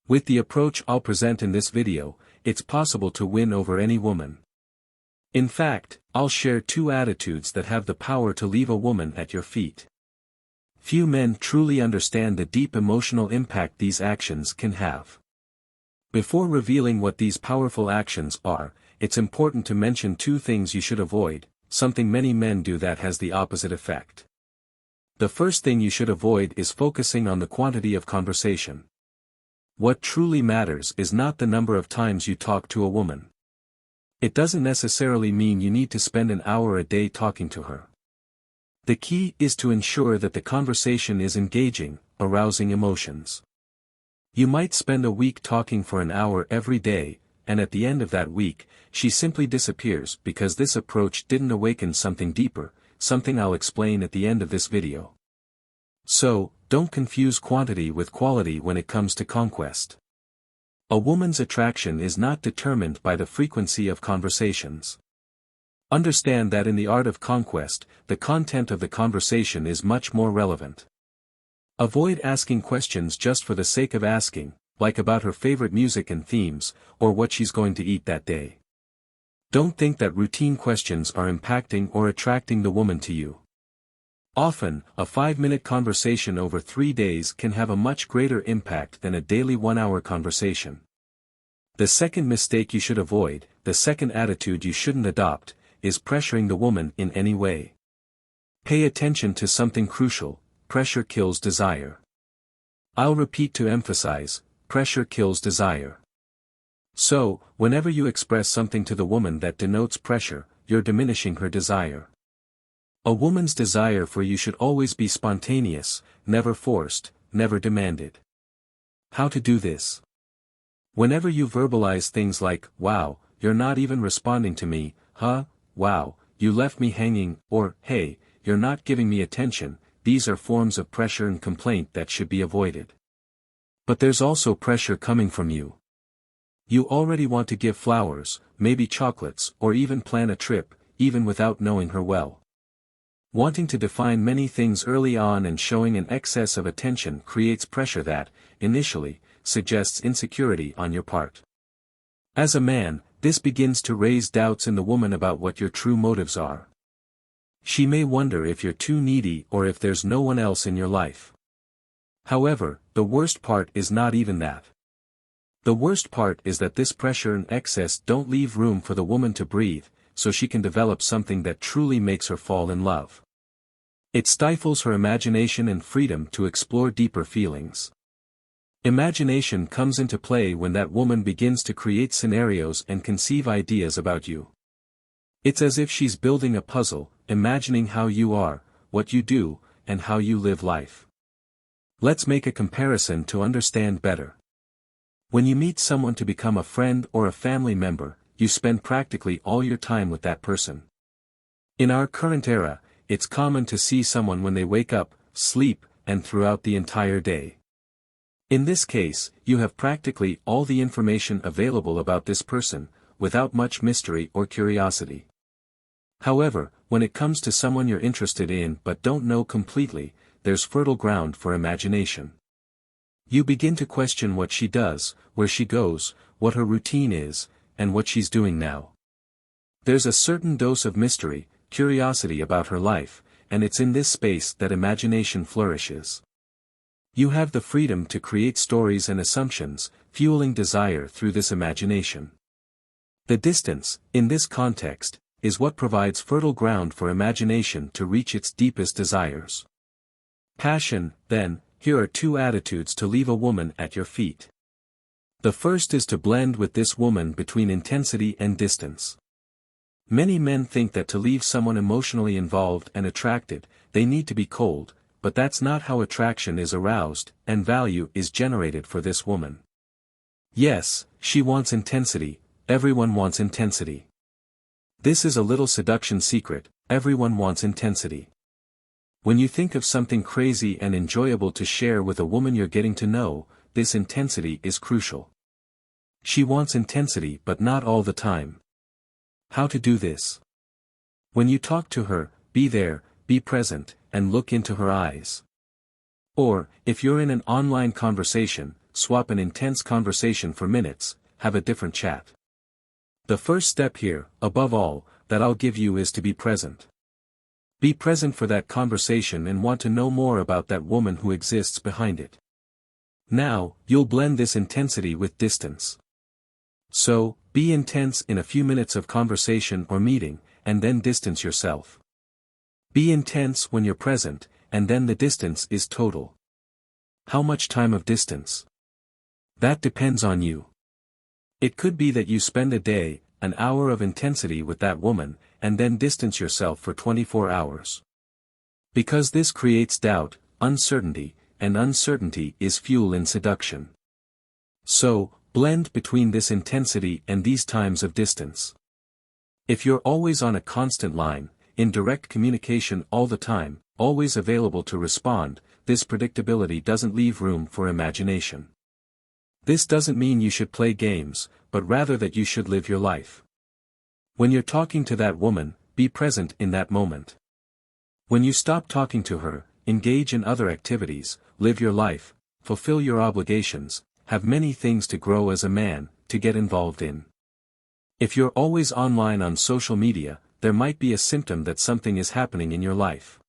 With the approach I'll present in this video, it's possible to win over any woman. In fact, I'll share 2 attitudes that have the power to leave a woman at your feet. Few men truly understand the deep emotional impact these actions can have. Before revealing what these powerful actions are, it's important to mention 2 things you should avoid, something many men do that has the opposite effect. The first thing you should avoid is focusing on the quantity of conversation. What truly matters is not the number of times you talk to a woman. It doesn't necessarily mean you need to spend an hour a day talking to her. The key is to ensure that the conversation is engaging, arousing emotions. You might spend a week talking for an hour every day, and at the end of that week, she simply disappears because this approach didn't awaken something deeper, something I'll explain at the end of this video. So, don't confuse quantity with quality when it comes to conquest. A woman's attraction is not determined by the frequency of conversations. Understand that in the art of conquest, the content of the conversation is much more relevant. Avoid asking questions just for the sake of asking, like about her favorite music and themes, or what she's going to eat that day. Don't think that routine questions are impacting or attracting the woman to you. Often, a 5-minute conversation over 3 days can have a much greater impact than a daily 1-hour conversation. The second mistake you should avoid, the second attitude you shouldn't adopt, is pressuring the woman in any way. Pay attention to something crucial: pressure kills desire. I'll repeat to emphasize, pressure kills desire. So, whenever you express something to the woman that denotes pressure, you're diminishing her desire. A woman's desire for you should always be spontaneous, never forced, never demanded. How to do this? Whenever you verbalize things like, "Wow, you're not even responding to me," "Wow, you left me hanging," or "Hey, you're not giving me attention," these are forms of pressure and complaint that should be avoided. But there's also pressure coming from you. You already want to give flowers, maybe chocolates, or even plan a trip, even without knowing her well. Wanting to define many things early on and showing an excess of attention creates pressure that, initially, suggests insecurity on your part. As a man, this begins to raise doubts in the woman about what your true motives are. She may wonder if you're too needy or if there's no one else in your life. However, the worst part is not even that. The worst part is that this pressure and excess don't leave room for the woman to breathe, so she can develop something that truly makes her fall in love. It stifles her imagination and freedom to explore deeper feelings. Imagination comes into play when that woman begins to create scenarios and conceive ideas about you. It's as if she's building a puzzle, imagining how you are, what you do, and how you live life. Let's make a comparison to understand better. When you meet someone to become a friend or a family member, you spend practically all your time with that person. In our current era, it's common to see someone when they wake up, sleep, and throughout the entire day. In this case, you have practically all the information available about this person, without much mystery or curiosity. However, when it comes to someone you're interested in but don't know completely, there's fertile ground for imagination. You begin to question what she does, where she goes, what her routine is, and what she's doing now. There's a certain dose of mystery, curiosity about her life, and it's in this space that imagination flourishes. You have the freedom to create stories and assumptions, fueling desire through this imagination. The distance, in this context, is what provides fertile ground for imagination to reach its deepest desires. Passion, then, here are 2 attitudes to leave a woman at your feet. The first is to blend with this woman between intensity and distance. Many men think that to leave someone emotionally involved and attracted, they need to be cold, but that's not how attraction is aroused, and value is generated for this woman. Yes, she wants intensity, everyone wants intensity. This is a little seduction secret, everyone wants intensity. When you think of something crazy and enjoyable to share with a woman you're getting to know, this intensity is crucial. She wants intensity but not all the time. How to do this? When you talk to her, be there, be present, and look into her eyes. Or, if you're in an online conversation, swap an intense conversation for minutes, have a different chat. The first step here, above all, that I'll give you is to be present. Be present for that conversation and want to know more about that woman who exists behind it. Now, you'll blend this intensity with distance. So, be intense in a few minutes of conversation or meeting, and then distance yourself. Be intense when you're present, and then the distance is total. How much time of distance? That depends on you. It could be that you spend a day, an hour of intensity with that woman, and then distance yourself for 24 hours. Because this creates doubt, uncertainty, and uncertainty is fuel in seduction. So, blend between this intensity and these times of distance. If you're always on a constant line, in direct communication all the time, always available to respond, this predictability doesn't leave room for imagination. This doesn't mean you should play games, but rather that you should live your life. When you're talking to that woman, be present in that moment. When you stop talking to her, engage in other activities, live your life, fulfill your obligations, have many things to grow as a man, to get involved in. If you're always online on social media, there might be a symptom that something is happening in your life.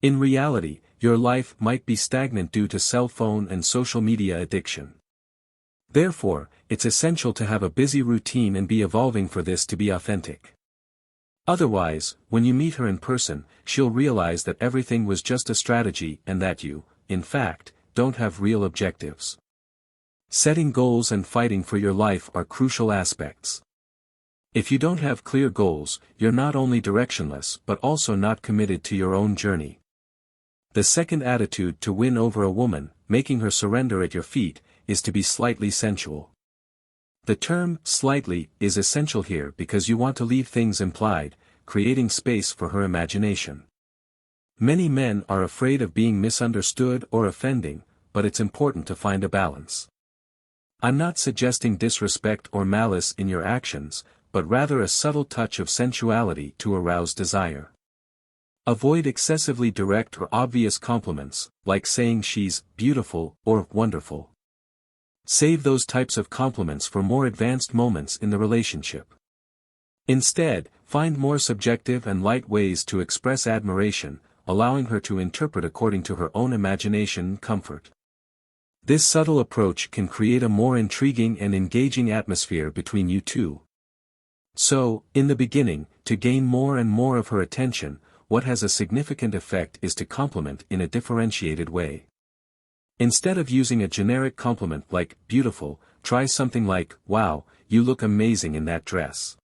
In reality, your life might be stagnant due to cell phone and social media addiction. Therefore, it's essential to have a busy routine and be evolving for this to be authentic. Otherwise, when you meet her in person, she'll realize that everything was just a strategy and that you, in fact, don't have real objectives. Setting goals and fighting for your life are crucial aspects. If you don't have clear goals, you're not only directionless but also not committed to your own journey. The second attitude to win over a woman, making her surrender at your feet, is to be slightly sensual. The term slightly is essential here because you want to leave things implied, creating space for her imagination. Many men are afraid of being misunderstood or offending, but it's important to find a balance. I'm not suggesting disrespect or malice in your actions, but rather a subtle touch of sensuality to arouse desire. Avoid excessively direct or obvious compliments, like saying she's beautiful or wonderful. Save those types of compliments for more advanced moments in the relationship. Instead, find more subjective and light ways to express admiration, allowing her to interpret according to her own imagination and comfort. This subtle approach can create a more intriguing and engaging atmosphere between you two. So, in the beginning, to gain more and more of her attention, what has a significant effect is to compliment in a differentiated way. Instead of using a generic compliment like beautiful, try something like, wow, you look amazing in that dress.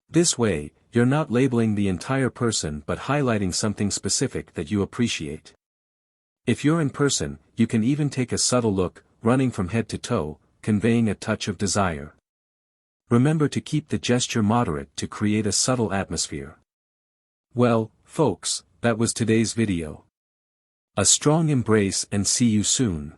This way, you're not labeling the entire person but highlighting something specific that you appreciate. If you're in person, you can even take a subtle look, running from head to toe, conveying a touch of desire. Remember to keep the gesture moderate to create a subtle atmosphere. Well, folks, that was today's video. A strong embrace and see you soon.